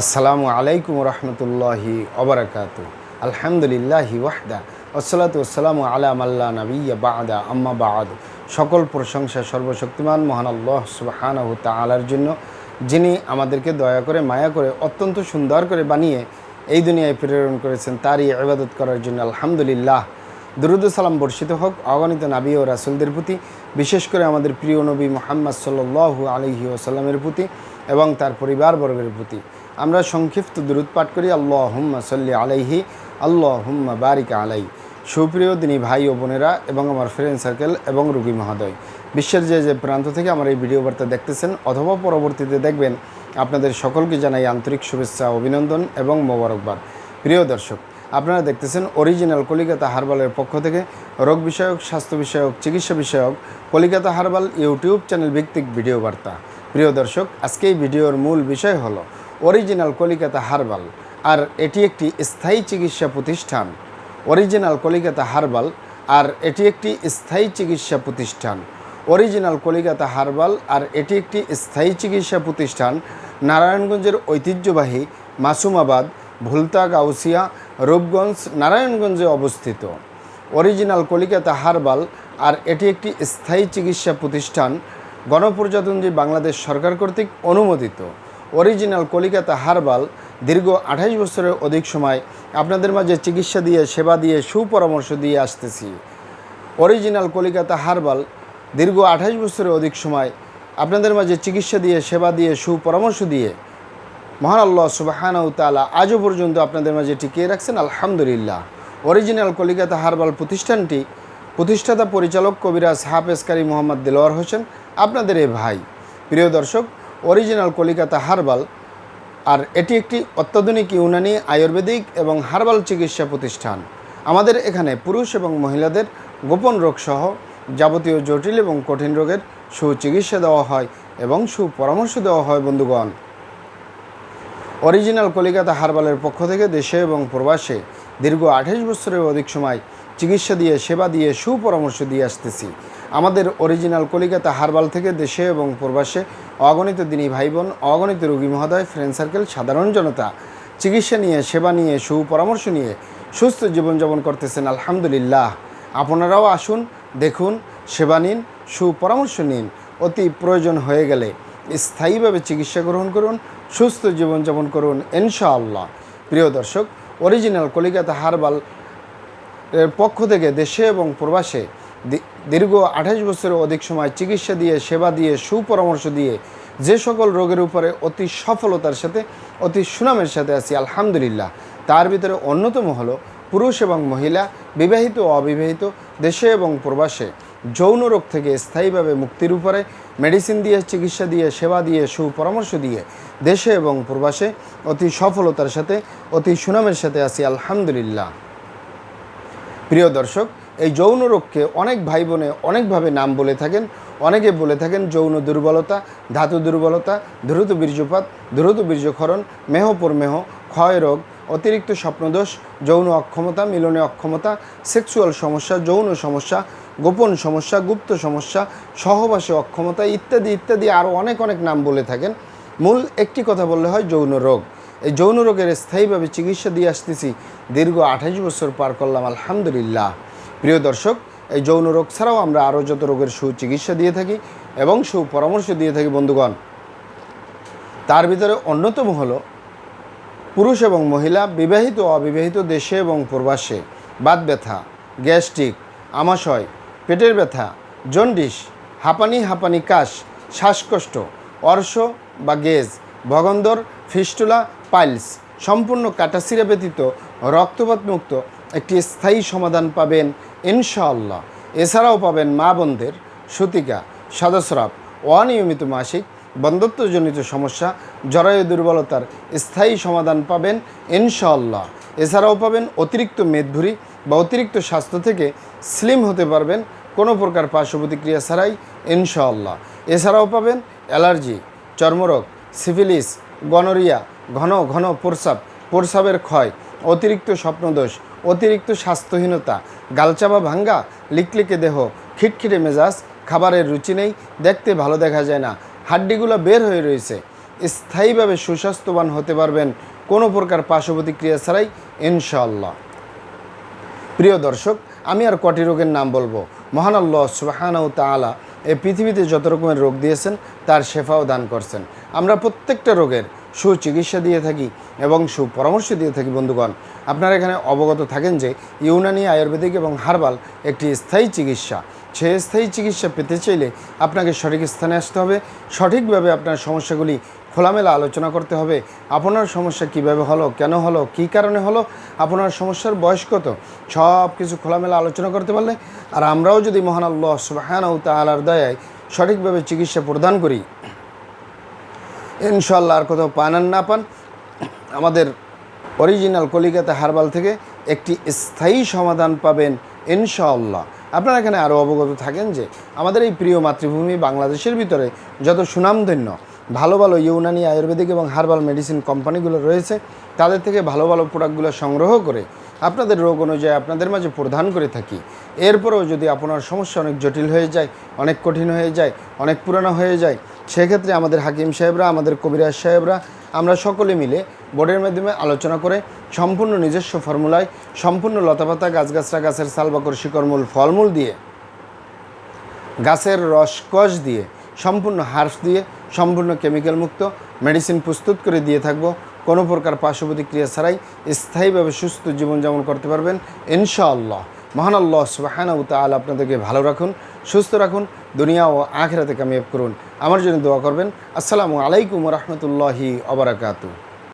আসসালামু আলাইকুম রহমতুল্লাহি ওবারাকাতু। আলহামদুলিল্লাহি ওয়াহদা ওয়াসসালাতু ওয়াসসালামু আলা মাল্লা নাবিয়্যা বা'দা আম্মা বা'দ। সকল প্রশংসা সর্বশক্তিমান মহান আল্লাহ সুবহানাহু তাআলার জন্য, যিনি আমাদেরকে দয়া করে মায়া করে অত্যন্ত সুন্দর করে বানিয়ে এই দুনিয়ায় প্রেরণ করেছেন, তারই ইবাদত করার জন্য আলহামদুলিল্লাহ। দুরূদ ও সালাম বর্ষিত হোক অগণিত নবী ও রাসূলদের প্রতি, বিশেষ করে আমাদের প্রিয় নবী মুহাম্মদ সাল্লাল্লাহু আলাইহি ওয়াসাল্লামের প্রতি এবং তার পরিবারবর্গের প্রতি। আমরা সংক্ষিপ্ত দুরূদ পাঠ করি। আল্লাহুম্মা সাল্লি আলাইহি, আল্লাহুম্মা বারিক আলাই। সুপ্রিয় দিনী ভাই ও বোনেরা এবং আমার ফ্রেন্ড সার্কেল এবং রোগী মহোদয়, বিশ্বের যে প্রান্ত থেকে আমার এই ভিডিও বার্তা দেখতেছেন অথবা পরবর্তীতে দেখবেন, আপনাদের সকলকে জানাই আন্তরিক শুভেচ্ছা, অভিনন্দন এবং মোবারকবাদ। প্রিয় দর্শক, আপনারা দেখতেছেন অরিজিনাল কলিকাতা হার্বালের পক্ষ থেকে রোগ বিষয়ক, স্বাস্থ্য বিষয়ক, চিকিৎসা বিষয়ক কলিকাতা হার্বাল ইউটিউব চ্যানেল ভিত্তিক ভিডিও বার্তা। প্রিয় দর্শক, আজকে এই ভিডিওর মূল বিষয় হলো অরিজিনাল কলিকাতা হার্বাল, আর এটি একটি স্থায়ী চিকিৎসা প্রতিষ্ঠান। অরিজিনাল কলিকাতা হার্বাল, আর এটি একটি স্থায়ী চিকিৎসা প্রতিষ্ঠান। অরিজিনাল কলিকাতা হার্বাল, আর এটি একটি স্থায়ী চিকিৎসা প্রতিষ্ঠান নারায়ণগঞ্জের ঐতিহ্যবাহী মাসুমাবাদ, ভুলতা, গাউসিয়া, রূপগঞ্জ, নারায়ণগঞ্জে অবস্থিত। অরিজিনাল কলিকাতা হার্বাল, আর এটি একটি স্থায়ী চিকিৎসা প্রতিষ্ঠান গণপ্রজাতন্ত্রী বাংলাদেশ সরকার কর্তৃক অনুমোদিত। অরিজিনাল কলিকাতা হার্বাল দীর্ঘ 28 বছরের অধিক সময় আপনাদের মাঝে চিকিৎসা দিয়ে, সেবা দিয়ে, সুপরামর্শ দিয়ে আসতেছি। অরিজিনাল কলিকাতা হার্বাল দীর্ঘ 28 বছরের অধিক সময় আপনাদের মাঝে চিকিৎসা দিয়ে, সেবা দিয়ে, সুপরামর্শ দিয়ে মহান আল্লাহ সুবহানাহু তাআলা আজও পর্যন্ত আপনাদের মাঝে টিকিয়ে রাখছেন, আলহামদুলিল্লাহ। অরিজিনাল কলিকাতা হার্বাল প্রতিষ্ঠানটি প্রতিষ্ঠাতা পরিচালক কবিরাজ হাফেজ কারি মোহাম্মদ দেলোয়ার হোসেন, আপনাদের এই ভাই। প্রিয় দর্শক, অরিজিনাল কলিকাতা হার্বাল, আর এটি একটি অত্যাধুনিক ইউনানি, আয়ুর্বেদিক এবং হার্বাল চিকিৎসা প্রতিষ্ঠান। আমাদের এখানে পুরুষ এবং মহিলাদের গোপন রোগসহ যাবতীয় জটিল এবং কঠিন রোগের সুচিকিৎসা দেওয়া হয় এবং সুপরামর্শ দেওয়া হয়। বন্ধুগণ, অরিজিনাল কলিকাতা হার্বালের পক্ষ থেকে দেশে এবং প্রবাসে দীর্ঘ 28 বছরের অধিক সময় চিকিৎসা দিয়ে, সেবা দিয়ে, সুপরামর্শ দিয়ে আসতেছি। আমাদের অরিজিনাল কলিকাতা হার্বাল থেকে দেশে এবং প্রবাসে অগণিত দিনী ভাই বোন, অগণিত রোগী মহোদয়, ফ্রেন্ড সার্কেল, সাধারণ জনতা চিকিৎসা নিয়ে, সেবা নিয়ে, সুপরামর্শ নিয়ে সুস্থ জীবনযাপন করতেছেন, আলহামদুলিল্লাহ। আপনারাও আসুন, দেখুন, সেবা নিন, সুপরামর্শ নিন। অতি প্রয়োজন হয়ে গেলে স্থায়ীভাবে চিকিৎসা গ্রহণ করুন, সুস্থ জীবনযাপন করুন, ইনশাআল্লাহ। প্রিয় দর্শক, অরিজিনাল কলিকাতা হার্বাল এর পক্ষ থেকে দেশে এবং প্রবাসে দীর্ঘ 28 বছরের অধিক সময় চিকিৎসা দিয়ে, সেবা দিয়ে, সুপরামর্শ দিয়ে যে সকল রোগের উপরে অতি সফলতার সাথে, অতি সুনামের সাথে আছি, আলহামদুলিল্লাহ। তার ভিতরে অন্যতম হলো পুরুষ এবং মহিলা, বিবাহিত ও অবিবাহিত, দেশে এবং প্রবাসে যৌন রোগ থেকে স্থায়ীভাবে মুক্তির উপরে মেডিসিন দিয়ে, চিকিৎসা দিয়ে, সেবা দিয়ে, সুপরামর্শ দিয়ে দেশে এবং প্রবাসে অতি সফলতার সাথে, অতি সুনামের সাথে আছি, আলহামদুলিল্লাহ। প্রিয় দর্শক, এই যৌন রোগকে অনেক ভাই বোনে অনেকভাবে নাম বলে থাকেন। অনেকে বলে থাকেন যৌন দুর্বলতা, ধাতু দুর্বলতা, দ্রুত বীর্যপাত, দ্রুত বীর্যক্ষরণ, মেহপরমেহ, ক্ষয় রোগ, অতিরিক্ত স্বপ্নদোষ, যৌন অক্ষমতা, মিলনে অক্ষমতা, সেক্সুয়াল সমস্যা, যৌন সমস্যা, গোপন সমস্যা, গুপ্ত সমস্যা, সহবাসে অক্ষমতা, ইত্যাদি ইত্যাদি আরও অনেক নাম বলে থাকেন। মূল একটি কথা বললে হয় যৌন রোগ। এই যৌন রোগের স্থায়ীভাবে চিকিৎসা দিয়ে আসতেছি, দীর্ঘ 28 বছর পার করলাম, আলহামদুলিল্লাহ। প্রিয় দর্শক, এই যৌন রোগ ছাড়াও আমরা আরও যত রোগের সুচিকিৎসা দিয়ে থাকি এবং সুপরামর্শ দিয়ে থাকি। বন্ধুগণ, তার ভিতরে অন্যতম হলো পুরুষ এবং মহিলা, বিবাহিত ও অবিবাহিত, দেশে এবং প্রবাসে বাত ব্যথা, গ্যাস্ট্রিক, আমাশয়, পেটের ব্যথা, জন্ডিস, হাঁপানি কাশ, শ্বাসকষ্ট, অর্শ বা গেজ, ভগন্দর, ফিস্টুলা, পাইলস, সম্পূর্ণ কাটাছিরা ব্যতীত রক্তপাত মুক্ত একটি স্থায়ী সমাধান পাবেন, ইনশাআল্লাহ। এছাড়াও পাবেন মা বোনদের সূতিকা, সাদাস্রাব, অনিয়মিত মাসিক, বন্ধ্যত্বজনিত সমস্যা, জরায়ু দুর্বলতার স্থায়ী সমাধান পাবেন, ইনশাআল্লাহ। এছাড়াও পাবেন অতিরিক্ত মেদভুরি বা অতিরিক্ত স্বাস্থ্য থেকে স্লিম হতে পারবেন কোনো প্রকার পার্শ্ব প্রতিক্রিয়া ছাড়াই, ইনশাআল্লাহ। এছাড়াও পাবেন অ্যালার্জি, চর্মরোগ, সিফিলিস, গনোরিয়া, ঘন প্রস্রাবের ক্ষয়, অতিরিক্ত স্বপ্নদোষ, অতিরিক্ত স্বাস্থ্যহীনতা, গালচাপা ভাঙ্গা, লিকলিকে দেহ, খিটখিটে মেজাজ, খাবারের রুচি নেই, দেখতে ভালো দেখা যায় না, হাড্ডিগুলো বের হয়ে রয়েছে, স্থায়ীভাবে সুস্বাস্থ্যবান হতে পারবেন কোনো প্রকার পার্শ্ব প্রতিক্রিয়া ছাড়াই ইনশাআল্লাহ। প্রিয় দর্শক, আমি আর কটি রোগের নাম বলবো। মহান আল্লাহ সুবহানাহু ওয়া তাআলা এই পৃথিবীতে যত রকমের রোগ দিয়েছেন তার শেফাও দান করছেন। আমরা প্রত্যেকটা রোগের সুচিকিৎসা দিয়ে থাকি এবং সুপরামর্শ দিয়ে থাকি। বন্ধুগণ, আপনারা এখানে অবগত থাকেন যে ইউনানি, আয়ুর্বেদিক এবং হার্বাল একটি স্থায়ী চিকিৎসা। সেই স্থায়ী চিকিৎসা পেতে চাইলে আপনাকে সঠিক স্থানে আসতে হবে, সঠিকভাবে আপনার সমস্যাগুলি খোলামেলা আলোচনা করতে হবে। আপনার সমস্যা কিভাবে হলো, কেন হলো, কী কারণে হলো, আপনার সমস্যার বয়স কত, সব কিছু খোলামেলা আলোচনা করতে পারলে, আর আমরাও যদি মহান আল্লাহ সুবহানাহু ওয়া তাআলার দয়ায় সঠিকভাবে চিকিৎসা প্রদান করি, ইনশাআল্লাহ আর কোথাও পান আর না পান, আমাদের অরিজিনাল কলিকাতা হার্বাল থেকে একটি স্থায়ী সমাধান পাবেন ইনশাআল্লাহ। আপনারা এখানে আরও অবগত থাকেন যে আমাদের এই প্রিয় মাতৃভূমি বাংলাদেশের ভিতরে যত সুনামধন্য ভালো ভালো ইউনানি, আয়ুর্বেদিক এবং হার্বাল মেডিসিন কোম্পানিগুলো রয়েছে, তাদের থেকে ভালো ভালো প্রোডাক্টগুলো সংগ্রহ করে আপনাদের রোগ অনুযায়ী আপনাদের মাঝে প্রদান করে থাকি। এরপরেও যদি আপনার সমস্যা অনেক জটিল হয়ে যায়, অনেক কঠিন হয়ে যায়, অনেক পুরানো হয়ে যায়, সেক্ষেত্রে আমাদের হাকিম সাহেবরা, আমাদের কবিরাজ সাহেবরা, আমরা সকলে মিলে বোর্ডের মাধ্যমে আলোচনা করে সম্পূর্ণ নিজস্ব ফর্মুলায়, সম্পূর্ণ লতাপাতা, গাছগাছরা, গাছের সালবাকর, শিকড়মূল, ফলমূল দিয়ে, গাছের রসকস দিয়ে, সম্পূর্ণ হার্বস দিয়ে, সম্পূর্ণ কেমিক্যাল মুক্ত মেডিসিন প্রস্তুত করে দিয়ে থাকবো। কোনো প্রকার পার্শ্ব প্রতিক্রিয়া ছাড়াই স্থায়ীভাবে সুস্থ জীবনযাপন করতে পারবেন ইনশাআল্লাহ। মহান আল্লাহ সুবহানাহু ওয়া তাআলা আপনাদেরকে ভালো রাখুন, সুস্থ রাখুন, দুনিয়া ও আখিরাতে কামিয়াব করুন। আমার জন্য দোয়া করবেন। আসসালামু আলাইকুম ওয়া রাহমাতুল্লাহি ওয়া বারাকাতুহু।